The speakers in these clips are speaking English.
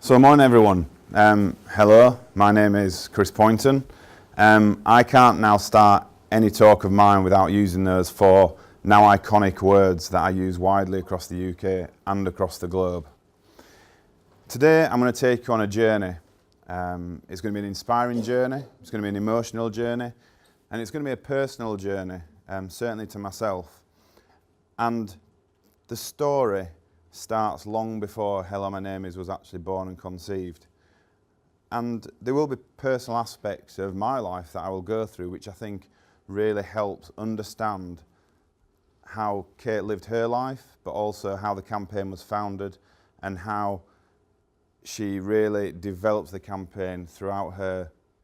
So morning everyone. Hello, my name is Chris Pointon. I can't now start any talk of mine without using those four now iconic words that I use widely across the UK and across the globe. Today I'm going to take you on a journey. It's going to be an inspiring journey, it's going to be an emotional journey, and it's going to be a personal journey, certainly to myself. And the story starts long before Hello My Name Is was actually born and conceived. And there will be personal aspects of my life that I will go through which I think really helps understand how Kate lived her life, but also how the campaign was founded and how she really developed the campaign throughout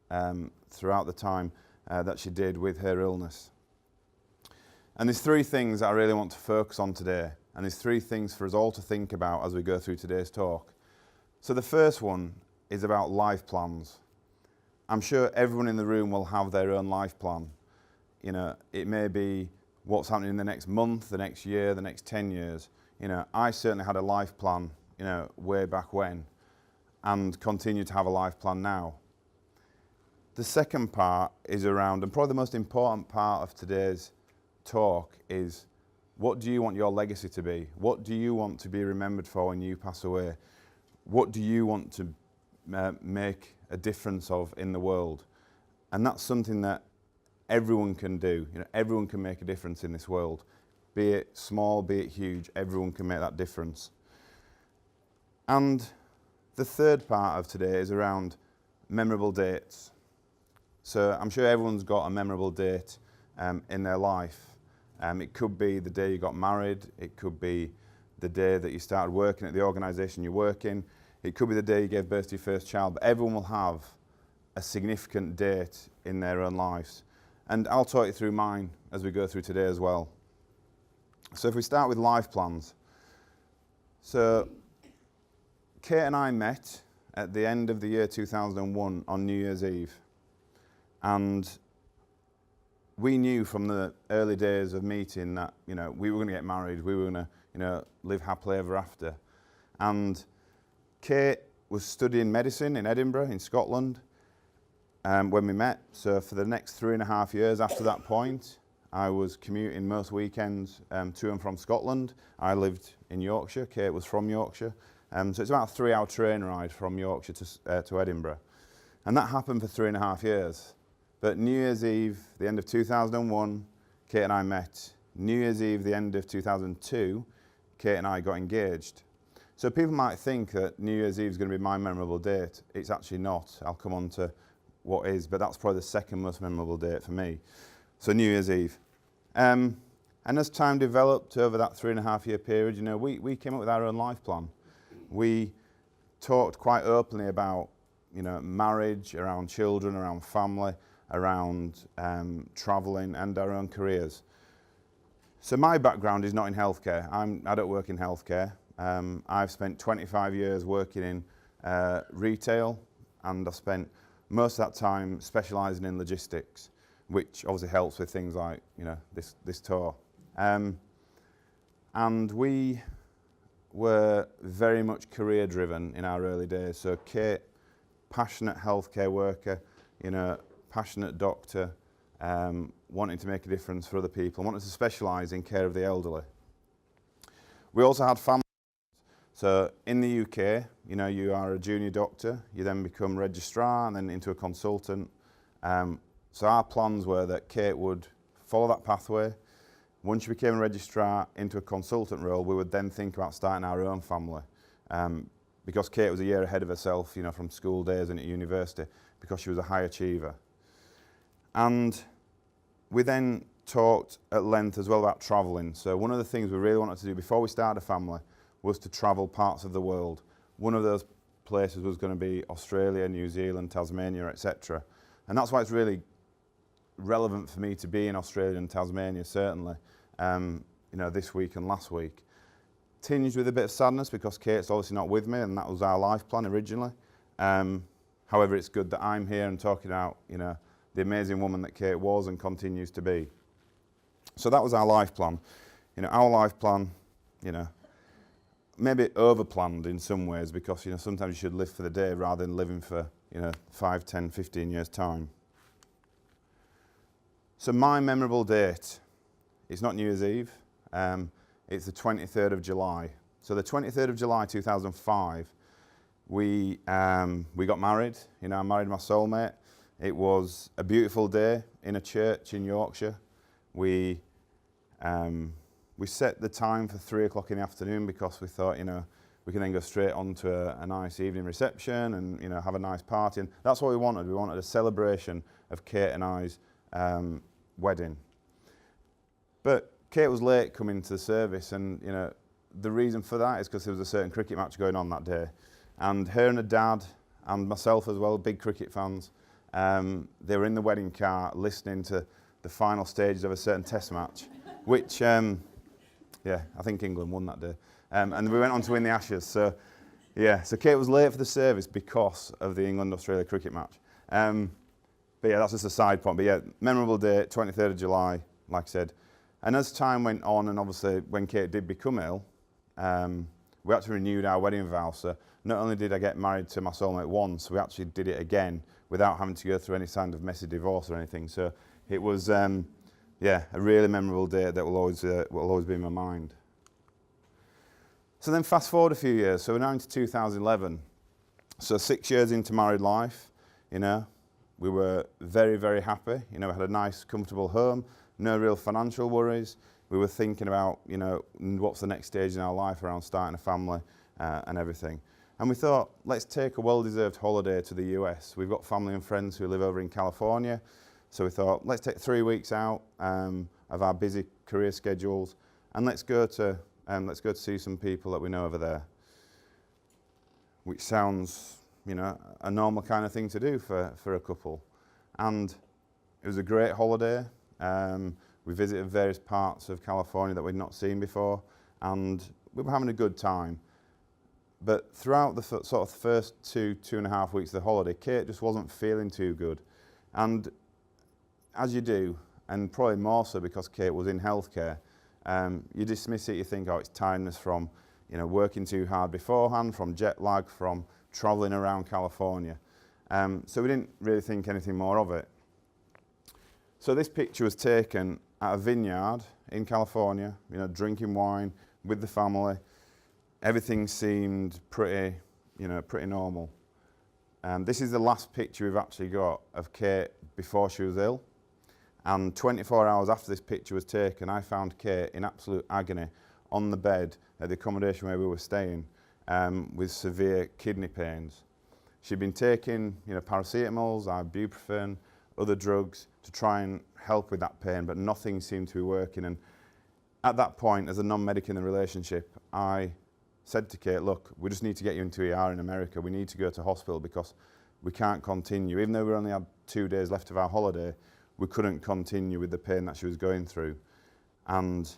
the time that she did with her illness. And there's three things that I really want to focus on today. And there's three things for us all to think about as we go through today's talk. So the first one is about life plans. I'm sure everyone in the room will have their own life plan. You know, it may be what's happening in the next month, the next year, the next 10 years. You know, I certainly had a life plan, you know, way back when, and continue to have a life plan now. The second part is around, and probably the most important part of today's talk is, what do you want your legacy to be? What do you want to be remembered for when you pass away? What do you want to make a difference of in the world? And that's something that everyone can do. You know, everyone can make a difference in this world. Be it small, be it huge, everyone can make that difference. And the third part of today is around memorable dates. So I'm sure everyone's got a memorable date in their life. It could be the day you got married, it could be the day that you started working at the organisation you work in, it could be the day you gave birth to your first child, but everyone will have a significant date in their own lives. And I'll talk you through mine as we go through today as well. So if we start with life plans. So Kate and I met at the end of the year 2001 on New Year's Eve. And we knew from the early days of meeting that, you know, we were going to get married, we were going to, you know, live happily ever after. And Kate was studying medicine in Edinburgh, in Scotland, when we met. So for the next 3.5 years after that point, I was commuting most weekends to and from Scotland. I lived in Yorkshire, Kate was from Yorkshire. So it's about a 3-hour train ride from Yorkshire to Edinburgh. And that happened for 3.5 years. But New Year's Eve, the end of 2001, Kate and I met. New Year's Eve, the end of 2002, Kate and I got engaged. So people might think that New Year's Eve is going to be my memorable date. It's actually not. I'll come on to what is, but that's probably the second most memorable date for me. So New Year's Eve. And as time developed over that 3.5-year period, you know, we came up with our own life plan. We talked quite openly about, you know, marriage, around children, around family, around travelling and our own careers. So my background is not in healthcare. I don't work in healthcare. I've spent 25 years working in retail, and I've spent most of that time specialising in logistics, which obviously helps with things like, you know, this tour. And we were very much career driven in our early days. So Kate, passionate healthcare worker, you know, passionate doctor, wanting to make a difference for other people, wanting to specialise in care of the elderly. We also had family. So in the UK, you know, you are a junior doctor, you then become registrar and then into a consultant. So our plans were that Kate would follow that pathway. Once she became a registrar into a consultant role, we would then think about starting our own family. Because Kate was a year ahead of herself, you know, from school days and at university, because she was a high achiever. And we then talked at length as well about travelling. So one of the things we really wanted to do before we started a family was to travel parts of the world. One of those places was going to be Australia, New Zealand, Tasmania, etc. And that's why it's really relevant for me to be in Australia and Tasmania, certainly, you know, this week and last week. Tinged with a bit of sadness because Kate's obviously not with me, and that was our life plan originally. However, it's good that I'm here and talking about, you know, the amazing woman that Kate was and continues to be. So that was our life plan. You know, our life plan, you know, maybe overplanned in some ways, because sometimes you should live for the day rather than living for 5, 10, 15 years time. So my memorable date, it's not New Year's Eve, it's the 23rd of July. So the 23rd of July 2005, we got married. I married my soulmate. It was a beautiful day in a church in Yorkshire. We set the time for 3 o'clock in the afternoon because we thought, we can then go straight on to a nice evening reception and, have a nice party. And that's what we wanted. We wanted a celebration of Kate and I's wedding. But Kate was late coming to the service, and, the reason for that is because there was a certain cricket match going on that day. And her and her dad, and myself as well, big cricket fans, they were in the wedding car listening to the final stages of a certain test match, which, I think England won that day. And we went on to win the Ashes. So Kate was late for the service because of the England-Australia cricket match. But that's just a side point. But memorable day, 23rd of July, like I said. And as time went on, and obviously when Kate did become ill, we actually renewed our wedding vow. So not only did I get married to my soulmate once, we actually did it again without having to go through any kind of messy divorce or anything. So it was, a really memorable day that will always be in my mind. So then fast forward a few years. So we're now into 2011. So 6 years into married life, we were very, very happy. We had a nice, comfortable home, no real financial worries. We were thinking about, what's the next stage in our life around starting a family and everything. And we thought, let's take a well-deserved holiday to the US. We've got family and friends who live over in California. So we thought, let's take 3 weeks out of our busy career schedules, and let's go to see some people that we know over there. Which sounds, a normal kind of thing to do for a couple. And it was a great holiday. We visited various parts of California that we'd not seen before, and we were having a good time. But throughout the sort of first 2.5 weeks of the holiday, Kate just wasn't feeling too good. And as you do, and probably more so because Kate was in healthcare, you dismiss it, you think, it's tiredness from working too hard beforehand, from jet lag, from travelling around California. So we didn't really think anything more of it. So this picture was taken at a vineyard in California, drinking wine with the family. Everything seemed pretty normal. This is the last picture we've actually got of Kate before she was ill. And 24 hours after this picture was taken, I found Kate in absolute agony on the bed at the accommodation where we were staying with severe kidney pains. She'd been taking paracetamols, ibuprofen, other drugs to try and help with that pain, but nothing seemed to be working. And at that point, as a non-medic in the relationship, I said to Kate, look, we just need to get you into ER in America. We need to go to hospital because we can't continue. Even though we only had 2 days left of our holiday, we couldn't continue with the pain that she was going through. And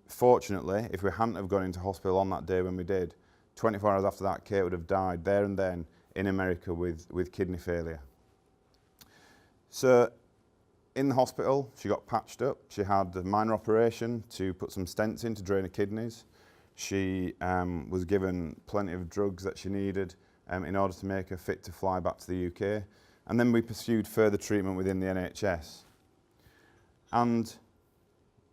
fortunately, if we hadn't have gone into hospital on that day when we did, 24 hours after that, Kate would have died there and then in America with kidney failure. So in the hospital, she got patched up. She had a minor operation to put some stents in to drain her kidneys. She was given plenty of drugs that she needed in order to make her fit to fly back to the UK. And then we pursued further treatment within the NHS. And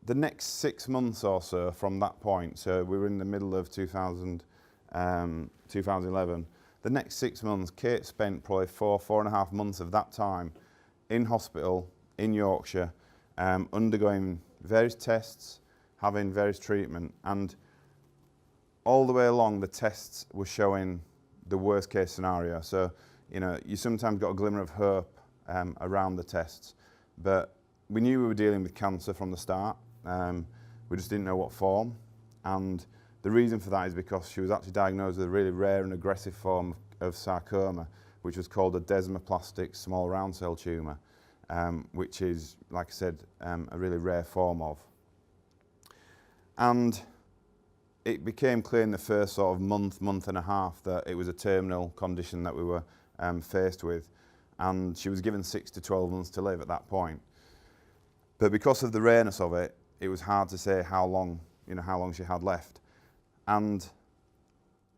the next 6 months or so from that point, so we were in the middle of 2011, the next 6 months, Kate spent probably 4.5 months of that time in hospital in Yorkshire, undergoing various tests, having various treatment, and all the way along the tests were showing the worst case scenario. So, you sometimes got a glimmer of hope around the tests, but we knew we were dealing with cancer from the start. We just didn't know what form, and the reason for that is because she was actually diagnosed with a really rare and aggressive form of sarcoma, which was called a desmoplastic small round cell tumour, which is, like I said, a really rare form of. And it became clear in the first sort of month and a half that it was a terminal condition that we were faced with, and she was given 6 to 12 months to live at that point. But because of the rareness of it, it was hard to say how long she had left. And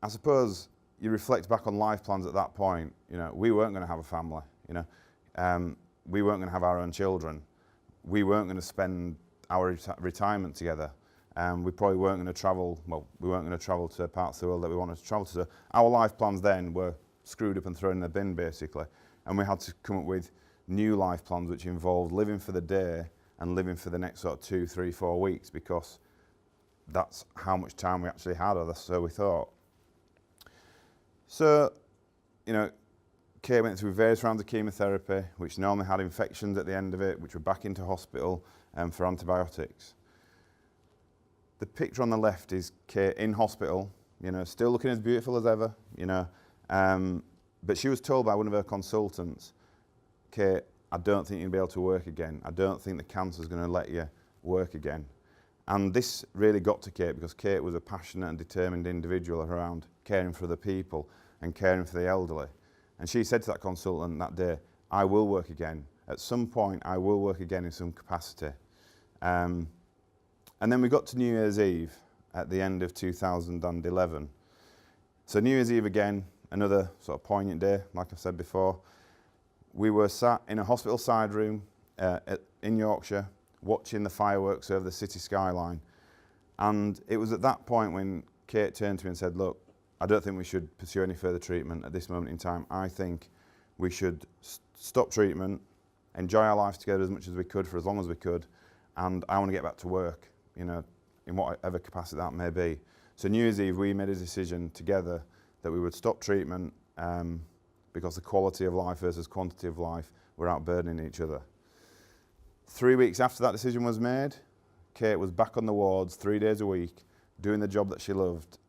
I suppose you reflect back on life plans at that point. You know, we weren't going to have a family. You know, we weren't going to have our own children. We weren't going to spend our retirement together. We probably weren't going to travel. Well, we weren't going to travel to parts of the world that we wanted to travel to. So our life plans then were screwed up and thrown in the bin, basically. And we had to come up with new life plans, which involved living for the day and living for the next sort of 2, 3, 4 weeks, because that's how much time we actually had, or so we thought. So, you know, Kate went through various rounds of chemotherapy, which normally had infections at the end of it, which were back into hospital for antibiotics. The picture on the left is Kate in hospital, you know, still looking as beautiful as ever, you know. But she was told by one of her consultants, Kate, I don't think you'll be able to work again. I don't think the cancer's going to let you work again. And this really got to Kate, because Kate was a passionate and determined individual around caring for other people and caring for the elderly. And she said to that consultant that day, I will work again. At some point, I will work again in some capacity. And then we got to New Year's Eve at the end of 2011. So New Year's Eve again, another sort of poignant day, like I said before. We were sat in a hospital side room in Yorkshire, watching the fireworks over the city skyline. And it was at that point when Kate turned to me and said, look, I don't think we should pursue any further treatment at this moment in time. I think we should stop treatment, enjoy our lives together as much as we could for as long as we could, and I want to get back to work, you know, in whatever capacity that may be. So New Year's Eve, we made a decision together that we would stop treatment because the quality of life versus quantity of life were outburdening each other. 3 weeks after that decision was made, Kate was back on the wards 3 days a week, doing the job that she loved,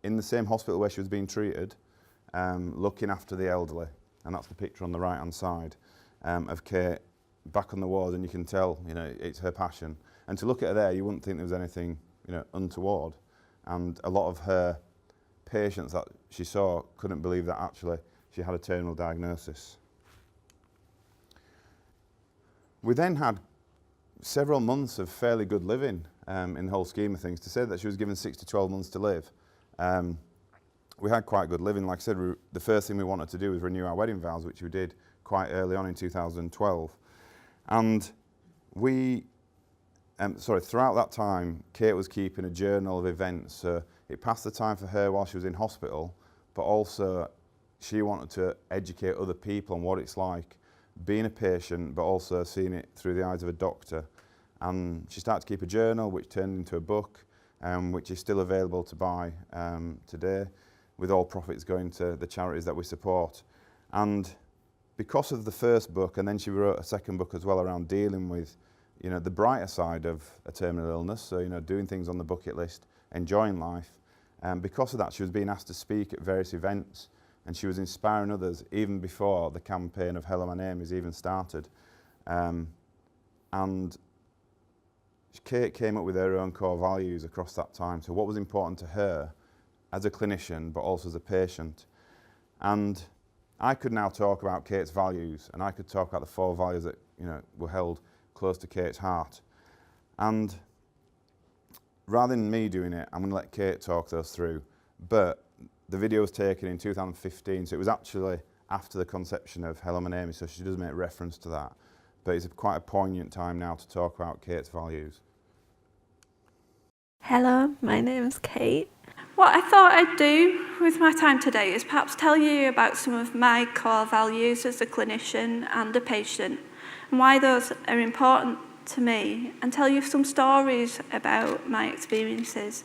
in the same hospital where she was being treated, looking after the elderly. And that's the picture on the right-hand side of Kate back on the wards, and you can tell, you know, it's her passion. And to look at her there, you wouldn't think there was anything, you know, untoward. And a lot of her patients that she saw couldn't believe that actually she had a terminal diagnosis. We then had several months of fairly good living in the whole scheme of things. To say that she was given 6 to 12 months to live, we had quite good living. Like I said, the first thing we wanted to do was renew our wedding vows, which we did quite early on in 2012. And throughout that time, Kate was keeping a journal of events. So it passed the time for her while she was in hospital, but also she wanted to educate other people on what it's like being a patient, but also seeing it through the eyes of a doctor. And she started to keep a journal, which turned into a book, which is still available to buy today, with all profits going to the charities that we support. And because of the first book, and then she wrote a second book as well around dealing with, you know, the brighter side of a terminal illness, so, you know, doing things on the bucket list, enjoying life. Because of that, she was being asked to speak at various events, and she was inspiring others even before the campaign of Hello, My Name is even started. And Kate came up with her own core values across that time. So what was important to her as a clinician, but also as a patient. And I could now talk about Kate's values, and I could talk about the 4 values that, you know, were held close to Kate's heart. And rather than me doing it, I'm going to let Kate talk those through. But the video was taken in 2015, so it was actually after the conception of Hello, My Name is, so she does make reference to that. But it's quite a poignant time now to talk about Kate's values. Hello, my name's Kate. What I thought I'd do with my time today is perhaps tell you about some of my core values as a clinician and a patient, and why those are important to me, and tell you some stories about my experiences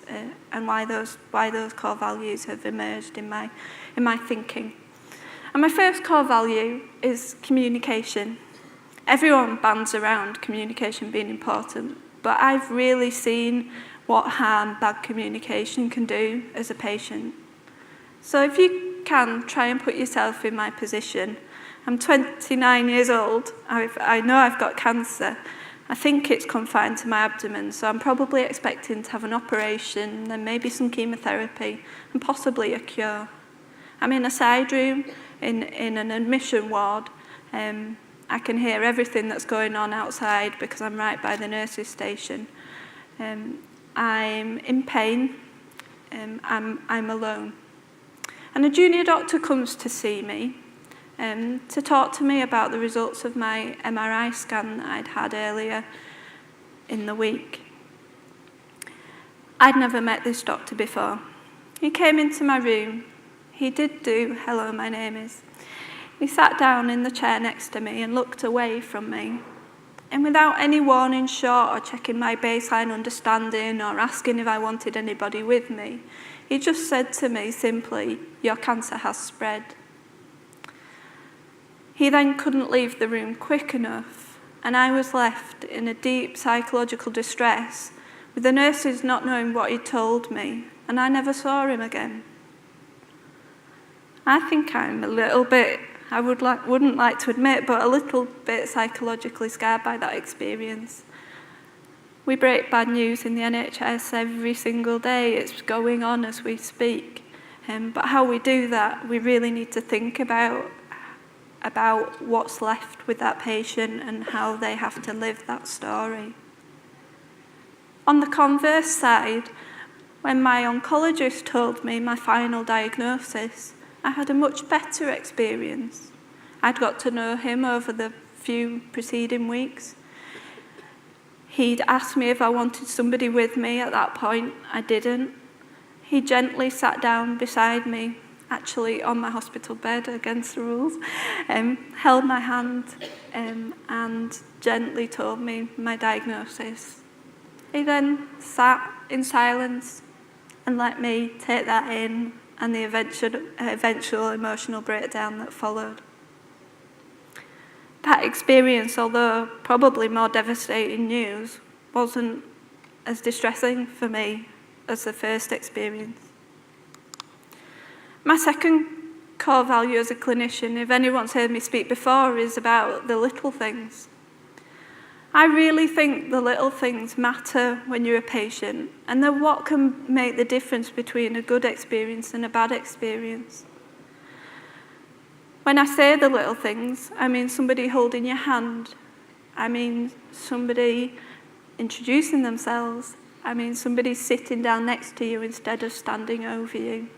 and why those core values have emerged in my thinking. And my first core value is communication. Everyone bands around communication being important, but I've really seen what harm bad communication can do as a patient. So if you can, try and put yourself in my position. I'm 29 years old. I know I've got cancer. I think it's confined to my abdomen, so I'm probably expecting to have an operation, then maybe some chemotherapy, and possibly a cure. I'm in a side room in an admission ward. I can hear everything that's going on outside because I'm right by the nurses' station. I'm in pain. I'm alone. And a junior doctor comes to see me to talk to me about the results of my MRI scan that I'd had earlier in the week. I'd never met this doctor before. He came into my room. He did do, "Hello, my name is." He sat down in the chair next to me and looked away from me. And without any warning shot or checking my baseline understanding or asking if I wanted anybody with me, he just said to me simply, "Your cancer has spread." He then couldn't leave the room quick enough, and I was left in a deep psychological distress, with the nurses not knowing what he'd told me, and I never saw him again. I think I'm a little bit, wouldn't like to admit, but a little bit psychologically scarred by that experience. We break bad news in the NHS every single day. It's going on as we speak. But how we do that, we really need to think about what's left with that patient and how they have to live that story. On the converse side, when my oncologist told me my final diagnosis, I had a much better experience. I'd got to know him over the few preceding weeks. He'd asked me if I wanted somebody with me at that point. I didn't. He gently sat down beside me, actually on my hospital bed against the rules, held my hand and gently told me my diagnosis. He then sat in silence and let me take that in and the eventual emotional breakdown that followed. That experience, although probably more devastating news, wasn't as distressing for me as the first experience. My second core value as a clinician, if anyone's heard me speak before, is about the little things. I really think the little things matter when you're a patient, and they're what can make the difference between a good experience and a bad experience. When I say the little things, I mean somebody holding your hand. I mean somebody introducing themselves. I mean somebody sitting down next to you instead of standing over you.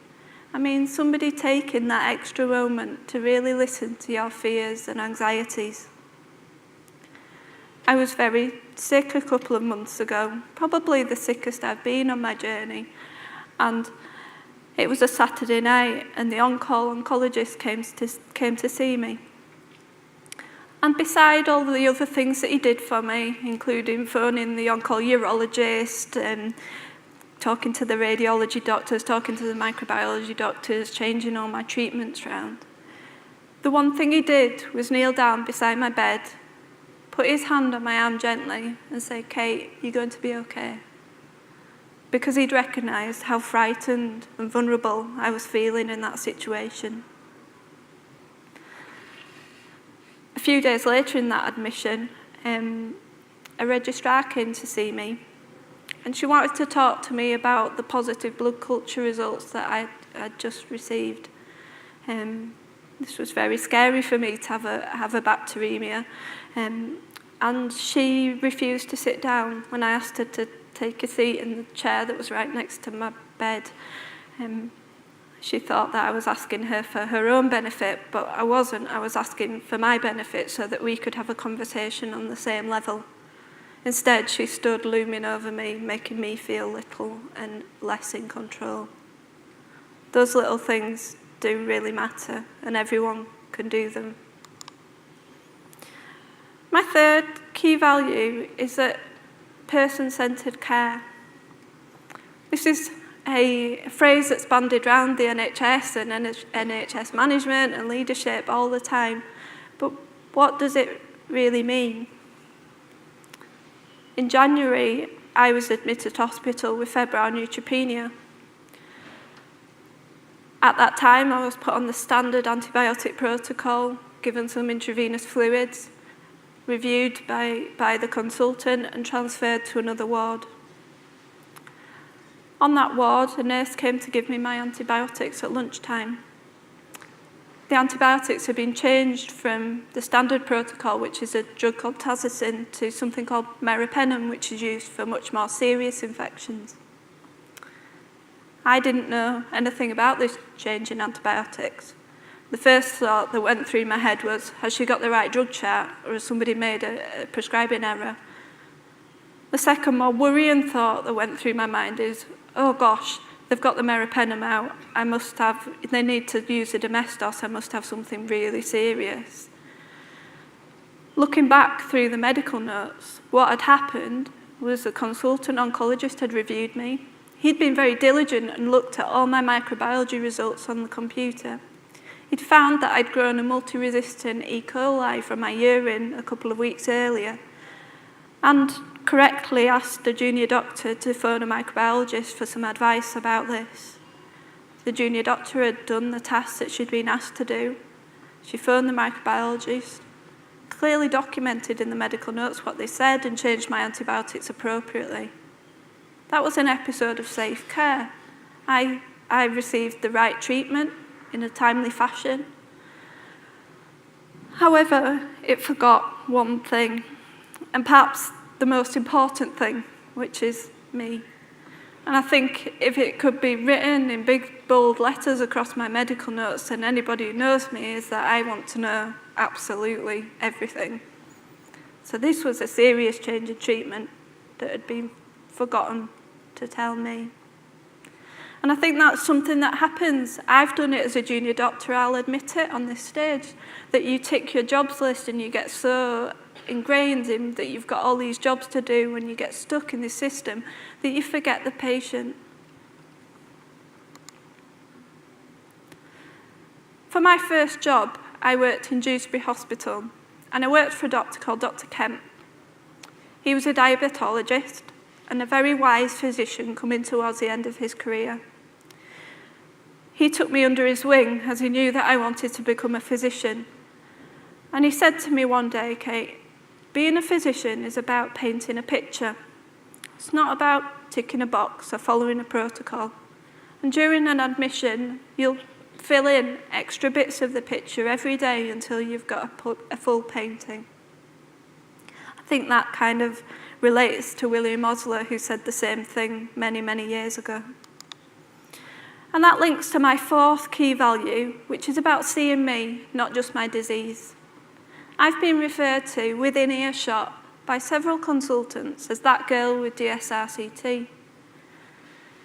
I mean somebody taking that extra moment to really listen to your fears and anxieties. I was very sick a couple of months ago, probably the sickest I've been on my journey, and it was a Saturday night and the on-call oncologist came to see me. And beside all the other things that he did for me, including phoning the on-call urologist, talking to the radiology doctors, talking to the microbiology doctors, changing all my treatments round, the one thing he did was kneel down beside my bed, put his hand on my arm gently and say, "Kate, you're going to be okay." Because he'd recognised how frightened and vulnerable I was feeling in that situation. A few days later in that admission, a registrar came to see me, and she wanted to talk to me about the positive blood culture results that I'd just received. This was very scary for me to have a bacteremia, and she refused to sit down when I asked her to take a seat in the chair that was right next to my bed. She thought that I was asking her for her own benefit, but I wasn't. I was asking for my benefit so that we could have a conversation on the same level. Instead, she stood looming over me, making me feel little and less in control. Those little things do really matter, and everyone can do them. My third key value is that person-centered care. This is a phrase that's bandied around the NHS and NHS management and leadership all the time, but what does it really mean? In January, I was admitted to hospital with febrile neutropenia. At that time, I was put on the standard antibiotic protocol, given some intravenous fluids, reviewed by the consultant and transferred to another ward. On that ward, a nurse came to give me my antibiotics at lunchtime. The antibiotics had been changed from the standard protocol, which is a drug called tazocin, to something called meropenem, which is used for much more serious infections. I didn't know anything about this change in antibiotics. The first thought that went through my head was, has she got the right drug chart, or has somebody made a prescribing error? The second, more worrying thought that went through my mind is, oh gosh, they've got the meropenem out. They need to use the domestos. I must have something really serious. Looking back through the medical notes, what had happened was the consultant oncologist had reviewed me. He'd been very diligent and looked at all my microbiology results on the computer. He'd found that I'd grown a multi-resistant E. coli from my urine a couple of weeks earlier, and correctly asked the junior doctor to phone a microbiologist for some advice about this. The junior doctor had done the tasks that she'd been asked to do. She phoned the microbiologist, clearly documented in the medical notes what they said, and changed my antibiotics appropriately. That was an episode of safe care. I received the right treatment in a timely fashion. However, it forgot one thing, and perhaps the most important thing, which is me. And I think if it could be written in big, bold letters across my medical notes, then anybody who knows me is that I want to know absolutely everything. So this was a serious change in treatment that had been forgotten to tell me. And I think that's something that happens. I've done it as a junior doctor, I'll admit it on this stage, that you tick your jobs list and you get so ingrained in that you've got all these jobs to do when you get stuck in this system that you forget the patient. For my first job, I worked in Dewsbury Hospital, and I worked for a doctor called Dr. Kemp. He was a diabetologist and a very wise physician coming towards the end of his career. He took me under his wing as he knew that I wanted to become a physician. And he said to me one day, Kate, being a physician is about painting a picture. It's not about ticking a box or following a protocol. And during an admission, you'll fill in extra bits of the picture every day until you've got a full painting. I think that kind of relates to William Osler, who said the same thing many, many years ago. And that links to my fourth key value, which is about seeing me, not just my disease. I've been referred to within earshot by several consultants as that girl with DSRCT.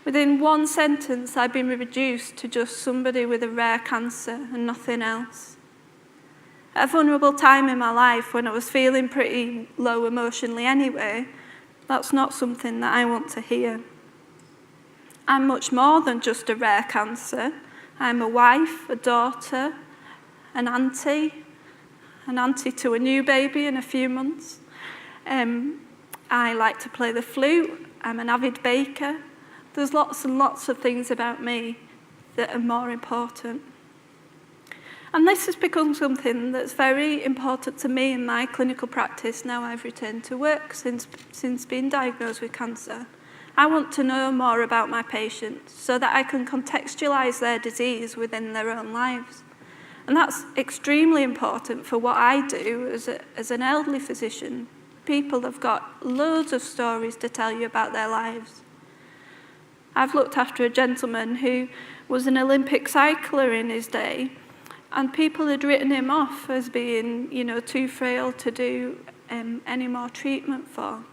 Within one sentence, I've been reduced to just somebody with a rare cancer and nothing else. At a vulnerable time in my life when I was feeling pretty low emotionally anyway, that's not something that I want to hear. I'm much more than just a rare cancer. I'm a wife, a daughter, an auntie to a new baby in a few months. I like to play the flute. I'm an avid baker. There's lots and lots of things about me that are more important. And this has become something that's very important to me in my clinical practice now I've returned to work since being diagnosed with cancer. I want to know more about my patients so that I can contextualise their disease within their own lives. And that's extremely important for what I do as an elderly physician. People have got loads of stories to tell you about their lives. I've looked after a gentleman who was an Olympic cycler in his day, and people had written him off as being, too frail to do any more treatment for.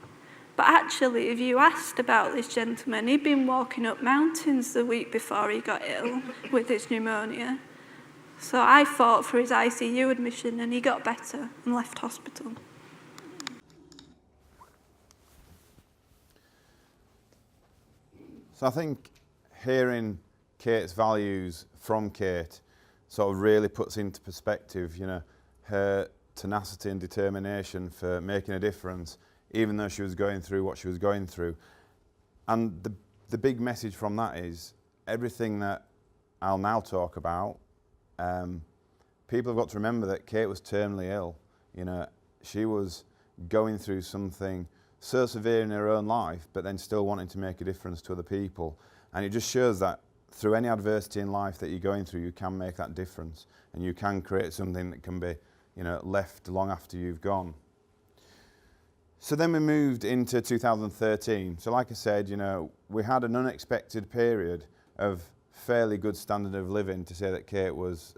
But actually, if you asked about this gentleman, he'd been walking up mountains the week before he got ill with his pneumonia. So I fought for his ICU admission, and he got better and left hospital. So I think hearing Kate's values from Kate sort of really puts into perspective, her tenacity and determination for making a difference, even though she was going through what she was going through. And the big message from that is everything that I'll now talk about, people have got to remember that Kate was terminally ill. She was going through something so severe in her own life, but then still wanting to make a difference to other people. And it just shows that through any adversity in life that you're going through, you can make that difference, and you can create something that can be, left long after you've gone. So then we moved into 2013. So like I said, we had an unexpected period of fairly good standard of living to say that Kate was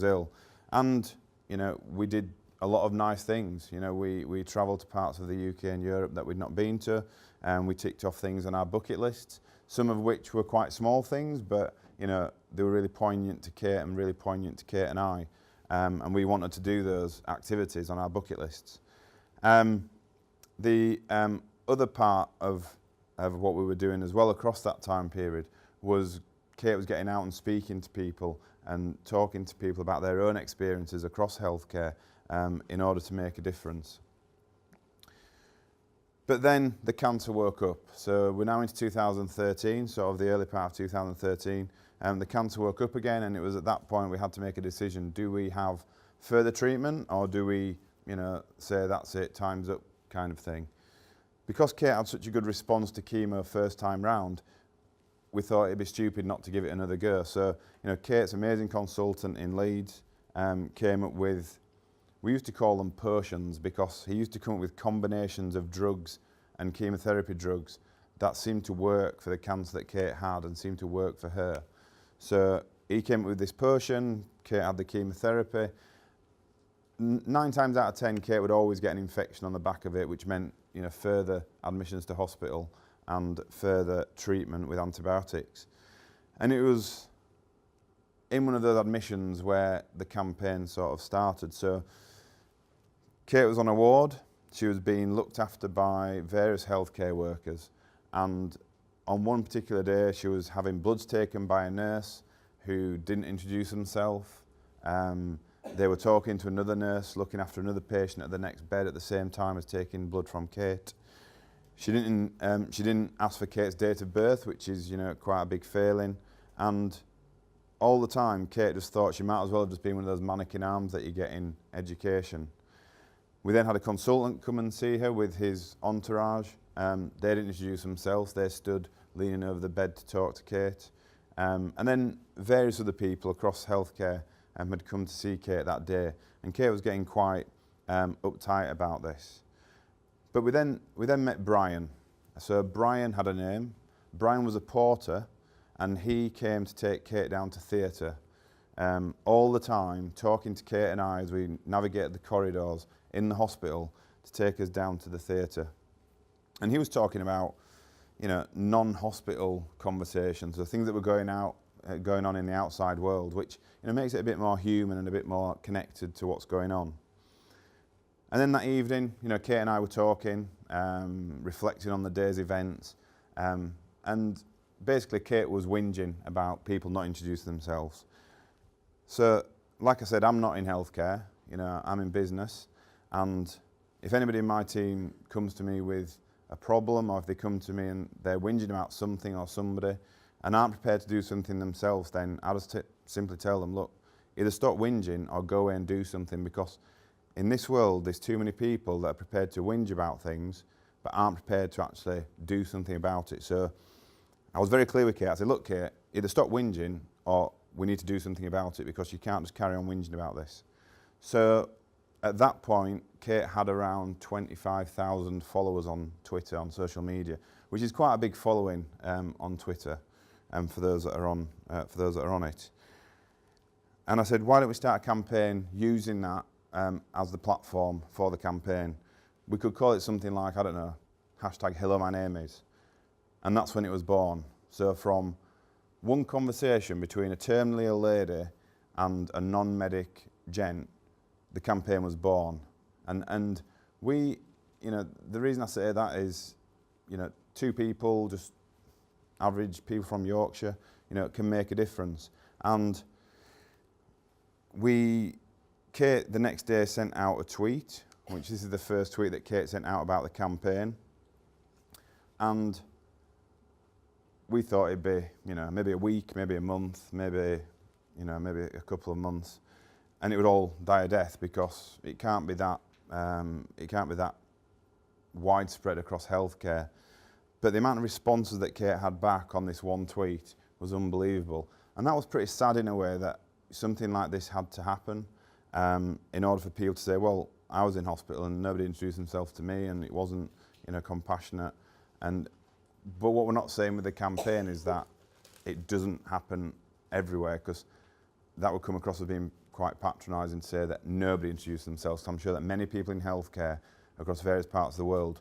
ill. And you know, we did a lot of nice things. You know, we travelled to parts of the UK and Europe that we'd not been to, and we ticked off things on our bucket lists, some of which were quite small things, but you know, they were really poignant to Kate and really poignant to Kate and I, and we wanted to do those activities on our bucket lists. The other part of what we were doing as well across that time period was Kate was getting out and speaking to people and talking to people about their own experiences across healthcare in order to make a difference. But then the cancer woke up. So we're now into 2013, sort of the early part of 2013. The cancer woke up again, and it was at that point we had to make a decision. Do we have further treatment, or do we, you know, say that's it, time's up kind of thing? Because Kate had such a good response to chemo first time round, we thought it'd be stupid not to give it another go. So, you know, Kate's amazing consultant in Leeds came up with, we used to call them potions, because he used to come up with combinations of drugs and chemotherapy drugs that seemed to work for the cancer that Kate had and seemed to work for her. So he came up with this potion, Kate had the chemotherapy. 9 times out of 10, Kate would always get an infection on the back of it, which meant, you know, further admissions to hospital and further treatment with antibiotics. And it was in one of those admissions where the campaign sort of started. So Kate was on a ward, she was being looked after by various healthcare workers, and on one particular day she was having bloods taken by a nurse who didn't introduce himself. They were talking to another nurse looking after another patient at the next bed at the same time as taking blood from Kate. She didn't ask for Kate's date of birth, which is, you know, quite a big failing. And all the time, Kate just thought she might as well have just been one of those mannequin arms that you get in education. We then had a consultant come and see her with his entourage. They didn't introduce themselves. They stood leaning over the bed to talk to Kate. And then various other people across healthcare had come to see Kate that day. And Kate was getting quite uptight about this. But we then met Brian. So Brian had a name. Brian was a porter, and he came to take Kate down to theatre all the time, talking to Kate and I as we navigated the corridors in the hospital to take us down to the theatre. And he was talking about, you know, non-hospital conversations, the things that were going on in the outside world, which, you know, makes it a bit more human and a bit more connected to what's going on. And then that evening, you know, Kate and I were talking, reflecting on the day's events, and basically Kate was whinging about people not introducing themselves. So, like I said, I'm not in healthcare, you know, I'm in business, and if anybody in my team comes to me with a problem, or if they come to me and they're whinging about something or somebody and aren't prepared to do something themselves, then I just simply tell them, look, either stop whinging or go away and do something, because in this world there's too many people that are prepared to whinge about things but aren't prepared to actually do something about it. So I was very clear with Kate. I said, look Kate, either stop whinging or we need to do something about it, because you can't just carry on whinging about this. So at that point, Kate had around 25,000 followers on Twitter, on social media, which is quite a big following on Twitter, for those that are on it. And I said, why don't we start a campaign using that as the platform for the campaign? We could call it something like, I don't know, hashtag Hello My Name Is. And that's when it was born. So from one conversation between a terminally ill lady and a non-medic gent, the campaign was born. And we, you know, the reason I say that is, you know, 2 people, just average people from Yorkshire, you know, can make a difference. And Kate the next day sent out a tweet, which this is the first tweet that Kate sent out about the campaign. And we thought it'd be, you know, maybe a week, maybe a month, maybe, you know, maybe a couple of months, and it would all die a death, because it can't be that widespread across healthcare. But the amount of responses that Kate had back on this one tweet was unbelievable, and that was pretty sad in a way, that something like this had to happen in order for people to say, well, I was in hospital and nobody introduced themselves to me, and it wasn't, you know, compassionate. But what we're not saying with the campaign is that it doesn't happen everywhere, because that would come across as being quite patronising to say that nobody introduces themselves. So I'm sure that many people in healthcare across various parts of the world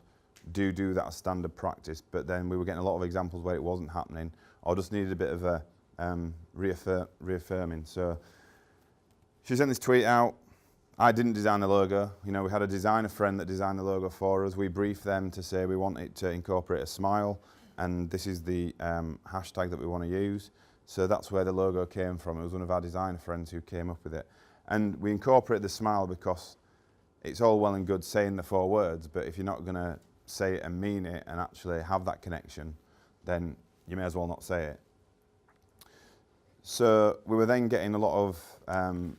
do that as standard practice, but then we were getting a lot of examples where it wasn't happening or just needed a bit of a reaffirming. So she sent this tweet out. I didn't design the logo. You know, we had a designer friend that designed the logo for us. We briefed them to say we want it to incorporate a smile, and this is the hashtag that we want to use. So that's where the logo came from. It was one of our designer friends who came up with it. And we incorporate the smile because it's all well and good saying the 4 words, but if you're not going to say it and mean it and actually have that connection, then you may as well not say it. So we were then getting a lot of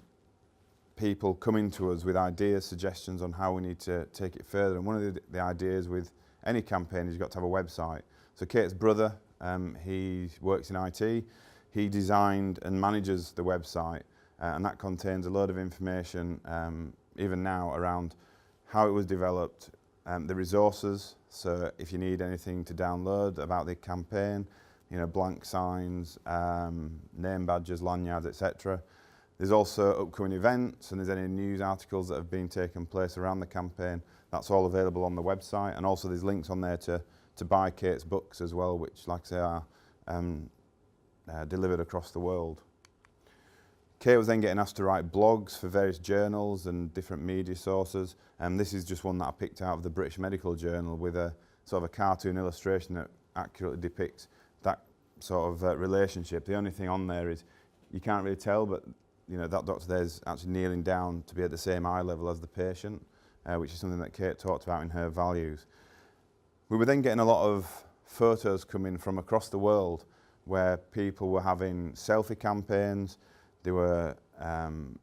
people coming to us with ideas, suggestions on how we need to take it further. And one of the ideas with any campaign is you've got to have a website. So Kate's brother, he works in IT. He designed and manages the website, and that contains a load of information, even now, around how it was developed, the resources. So if you need anything to download about the campaign, you know, blank signs, name badges, lanyards, etc. There's also upcoming events, and there's any news articles that have been taking place around the campaign. That's all available on the website, and also there's links on there to buy Kate's books as well, which, like I say, are delivered across the world. Kate was then getting asked to write blogs for various journals and different media sources, and this is just one that I picked out of the British Medical Journal with a sort of a cartoon illustration that accurately depicts that sort of relationship. The only thing on there is you can't really tell, but you know, that doctor there is actually kneeling down to be at the same eye level as the patient, which is something that Kate talked about in her values. We were then getting a lot of photos coming from across the world where people were having selfie campaigns. They were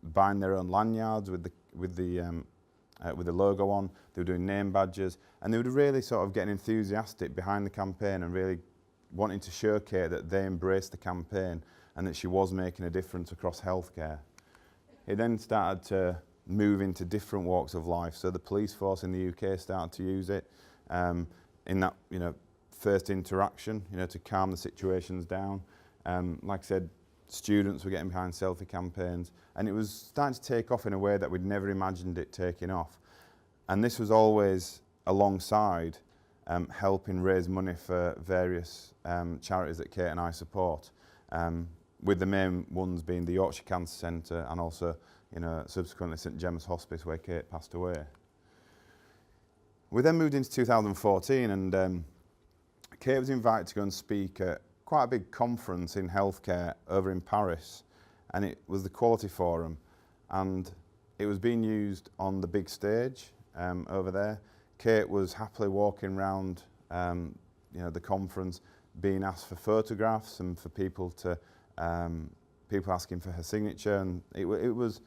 buying their own lanyards with the logo on. They were doing name badges, and they were really sort of getting enthusiastic behind the campaign and really wanting to show Kate that they embraced the campaign and that she was making a difference across healthcare. It then started to move into different walks of life. So the police force in the UK started to use it in that, you know, first interaction, you know, to calm the situations down. Like I said, students were getting behind selfie campaigns, and it was starting to take off in a way that we'd never imagined it taking off. And this was always alongside helping raise money for various charities that Kate and I support, with the main ones being the Yorkshire Cancer Centre and also, you know, subsequently St Gemma's Hospice, where Kate passed away. We then moved into 2014, and Kate was invited to go and speak at quite a big conference in healthcare over in Paris, and it was the Quality Forum, and it was being used on the big stage over there. Kate was happily walking around you know, the conference, being asked for photographs and for people to people asking for her signature, and it was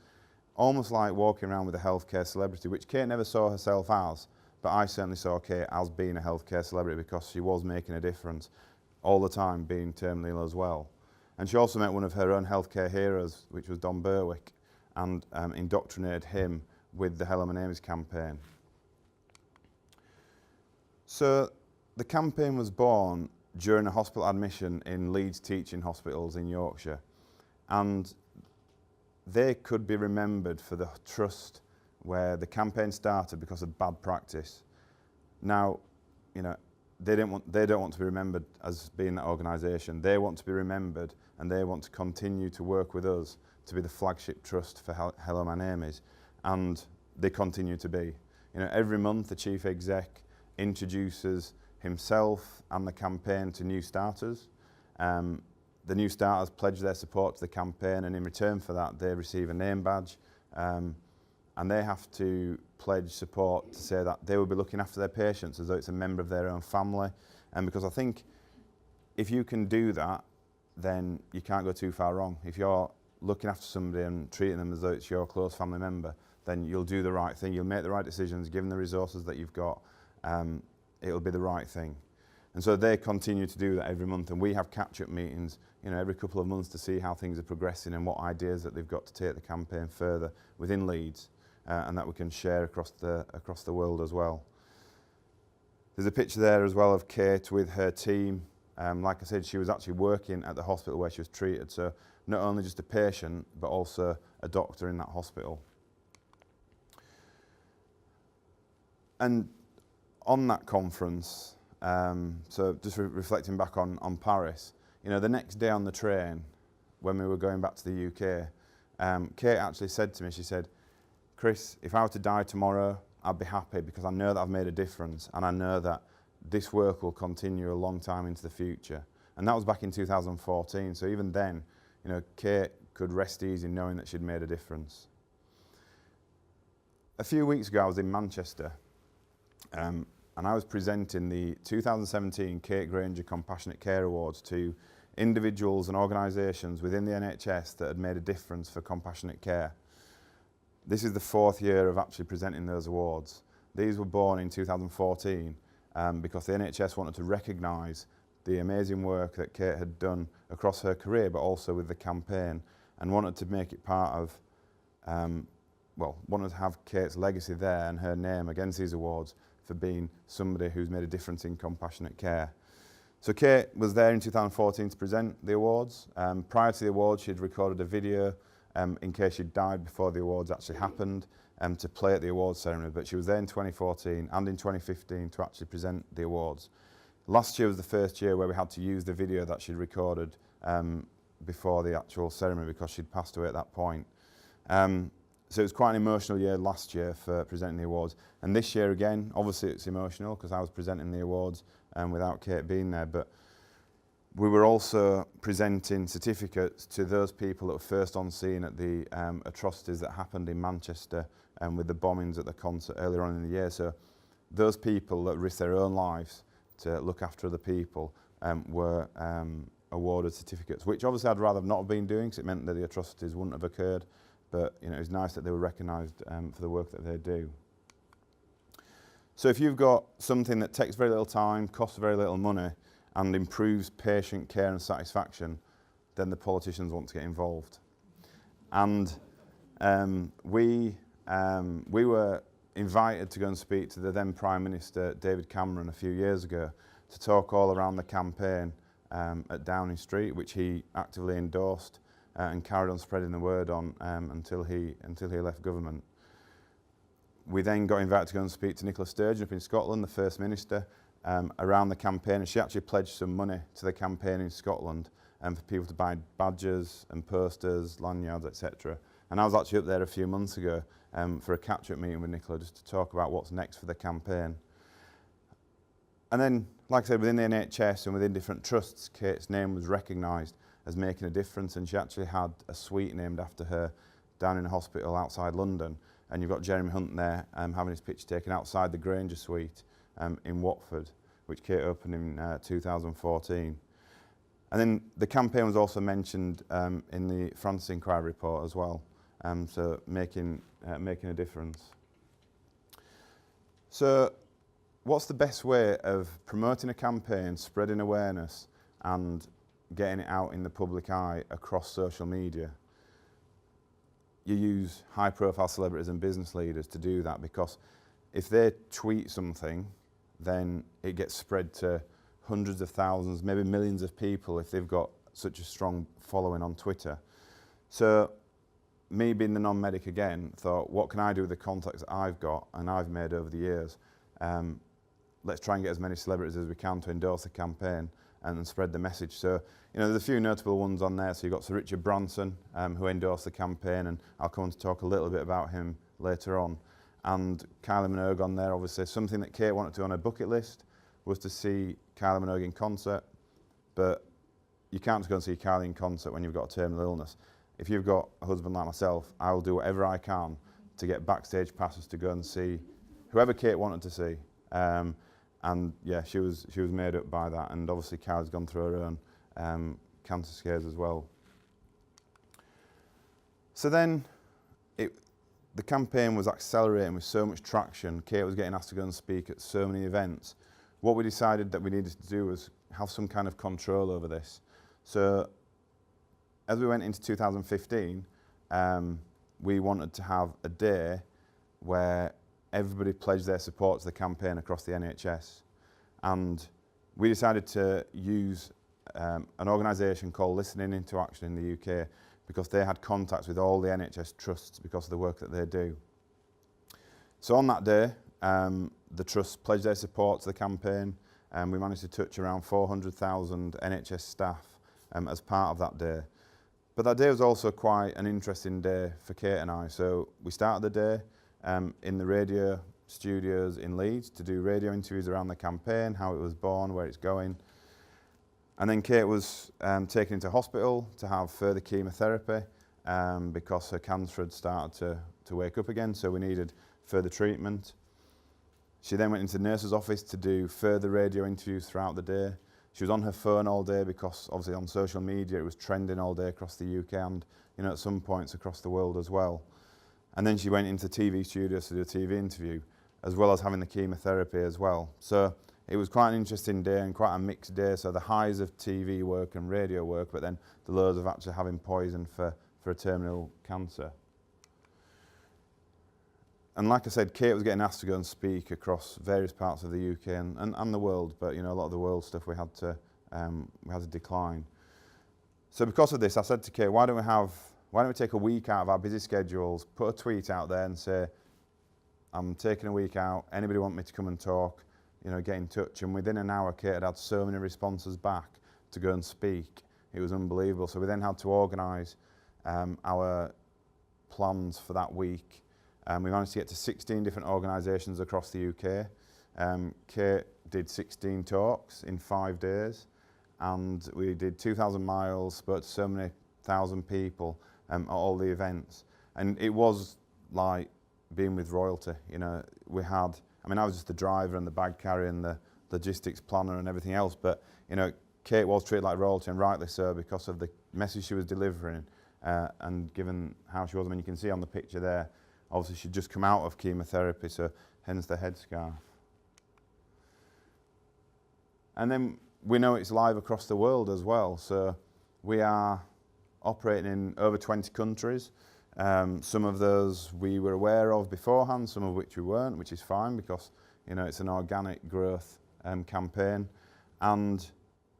almost like walking around with a healthcare celebrity, which Kate never saw herself as, but I certainly saw Kate as being a healthcare celebrity because she was making a difference all the time, being terminally ill as well. And she also met one of her own healthcare heroes, which was Don Berwick, and indoctrinated him with the Hello My Name Is campaign. So the campaign was born during a hospital admission in Leeds Teaching Hospitals in Yorkshire, and they could be remembered for the trust where the campaign started because of bad practice. Now, you know, they don't want to be remembered as being that organisation. They want to be remembered, and they want to continue to work with us to be the flagship trust for Hello My Name Is, and they continue to be. You know, every month the chief exec introduces himself and the campaign to new starters. The new starters pledge their support to the campaign, and in return for that they receive a name badge, and they have to pledge support to say that they will be looking after their patients as though it's a member of their own family. And because I think if you can do that, then you can't go too far wrong. If you're looking after somebody and treating them as though it's your close family member, then you'll do the right thing, you'll make the right decisions, given the resources that you've got, it'll be the right thing. And so they continue to do that every month, and we have catch-up meetings, you know, every couple of months to see how things are progressing and what ideas that they've got to take the campaign further within Leeds, and that we can share across the world as well. There's a picture there as well of Kate with her team Like I said, she was actually working at the hospital where she was treated, so not only just a patient, but also a doctor in that hospital. And on that conference, so just reflecting back on Paris, you know, the next day on the train, when we were going back to the UK, Kate actually said to me, she said, "Chris, if I were to die tomorrow, I'd be happy because I know that I've made a difference and I know that this work will continue a long time into the future." And that was back in 2014, so even then, you know, Kate could rest easy knowing that she'd made a difference. A few weeks ago I was in Manchester, and I was presenting the 2017 Kate Granger Compassionate Care Awards to individuals and organisations within the NHS that had made a difference for compassionate care. This is the 4th year of actually presenting those awards. These were born in 2014 because the NHS wanted to recognise the amazing work that Kate had done across her career, but also with the campaign, and wanted to make it part of, wanted to have Kate's legacy there and her name against these awards for being somebody who's made a difference in compassionate care. So Kate was there in 2014 to present the awards. Prior to the awards, she'd recorded a video in case she'd died before the awards actually happened, to play at the awards ceremony, but she was there in 2014 and in 2015 to actually present the awards. Last year was the first year where we had to use the video that she'd recorded before the actual ceremony because she'd passed away at that point. So it was quite an emotional year last year for presenting the awards. And this year again, obviously it's emotional because I was presenting the awards without Kate being there, but we were also presenting certificates to those people that were first on scene at the atrocities that happened in Manchester with the bombings at the concert earlier on in the year. So those people that risked their own lives to look after other people were awarded certificates, which obviously I'd rather not have been doing because it meant that the atrocities wouldn't have occurred. But you know, it was nice that they were recognised for the work that they do. So if you've got something that takes very little time, costs very little money, and improves patient care and satisfaction, then the politicians want to get involved. And we were invited to go and speak to the then Prime Minister David Cameron a few years ago to talk all around the campaign at Downing Street, which he actively endorsed and carried on spreading the word on until he left government. We then got invited to go and speak to Nicola Sturgeon up in Scotland, the First Minister, around the campaign, and she actually pledged some money to the campaign in Scotland for people to buy badges and posters, lanyards, etc. And I was actually up there a few months ago for a catch-up meeting with Nicola just to talk about what's next for the campaign. And then, like I said, within the NHS and within different trusts, Kate's name was recognised as making a difference, and she actually had a suite named after her down in a hospital outside London. And you've got Jeremy Hunt there having his picture taken outside the Granger suite in Watford, which Kate opened in 2014. And then the campaign was also mentioned in the Francis Inquiry report as well, so making a difference. So what's the best way of promoting a campaign, spreading awareness and getting it out in the public eye across social media? You use high-profile celebrities and business leaders to do that, because if they tweet something, then it gets spread to hundreds of thousands, maybe millions of people if they've got such a strong following on Twitter. So me being the non-medic again, thought, what can I do with the contacts that I've got and I've made over the years? Let's try and get as many celebrities as we can to endorse the campaign and spread the message. So, you know, there's a few notable ones on there. So you've got Sir Richard Branson, who endorsed the campaign, and I'll come on to talk a little bit about him later on. And Kylie Minogue on there, obviously. Something that Kate wanted to do on her bucket list was to see Kylie Minogue in concert, but you can't just go and see Kylie in concert when you've got a terminal illness. If you've got a husband like myself, I will do whatever I can to get backstage passes to go and see whoever Kate wanted to see. And yeah, she was made up by that, and obviously Kylie's gone through her own cancer scares as well. So then the campaign was accelerating with so much traction. Kate was getting asked to go and speak at so many events. What we decided that we needed to do was have some kind of control over this. So as we went into 2015, we wanted to have a day where everybody pledged their support to the campaign across the NHS. And we decided to use an organisation called Listening Into Action in the UK because they had contacts with all the NHS trusts because of the work that they do. So on that day, the trusts pledged their support to the campaign, and we managed to touch around 400,000 NHS staff as part of that day. But that day was also quite an interesting day for Kate and I. So we started the day in the radio studios in Leeds to do radio interviews around the campaign, how it was born, where it's going. And then Kate was taken into hospital to have further chemotherapy because her cancer had started to wake up again, so we needed further treatment. She then went into the nurse's office to do further radio interviews throughout the day. She was on her phone all day because obviously on social media it was trending all day across the UK and at some points across the world as well. And then she went into TV studios to do a TV interview as well as having the chemotherapy as well. So it was quite an interesting day and quite a mixed day. So the highs of TV work and radio work, but then the lows of actually having poison for a terminal cancer. And like I said, Kate was getting asked to go and speak across various parts of the UK and the world, but a lot of the world stuff we had to decline. So because of this, I said to Kate, why don't we take a week out of our busy schedules, put a tweet out there and say, I'm taking a week out, anybody want me to come and talk, get in touch. And within an hour, Kate had so many responses back to go and speak. It was unbelievable. So we then had to organise our plans for that week. We managed to get to 16 different organisations across the UK. Kate did 16 talks in 5 days, and we did 2,000 miles, spoke to so many thousand people at all the events. And it was like being with royalty. We had, I was just the driver and the bag carrier and the logistics planner and everything else, but Kate was treated like royalty, and rightly so, because of the message she was delivering and given how she was. You can see on the picture there, obviously she'd just come out of chemotherapy, so hence the headscarf. And then we know it's live across the world as well, so we are operating in over 20 countries. Some of those we were aware of beforehand, some of which we weren't, which is fine because it's an organic growth campaign. And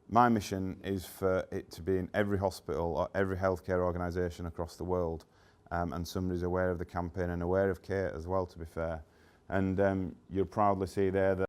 my mission is for it to be in every hospital or every healthcare organisation across the world. And somebody's aware of the campaign and aware of Kate as well, to be fair. And you'll proudly see there that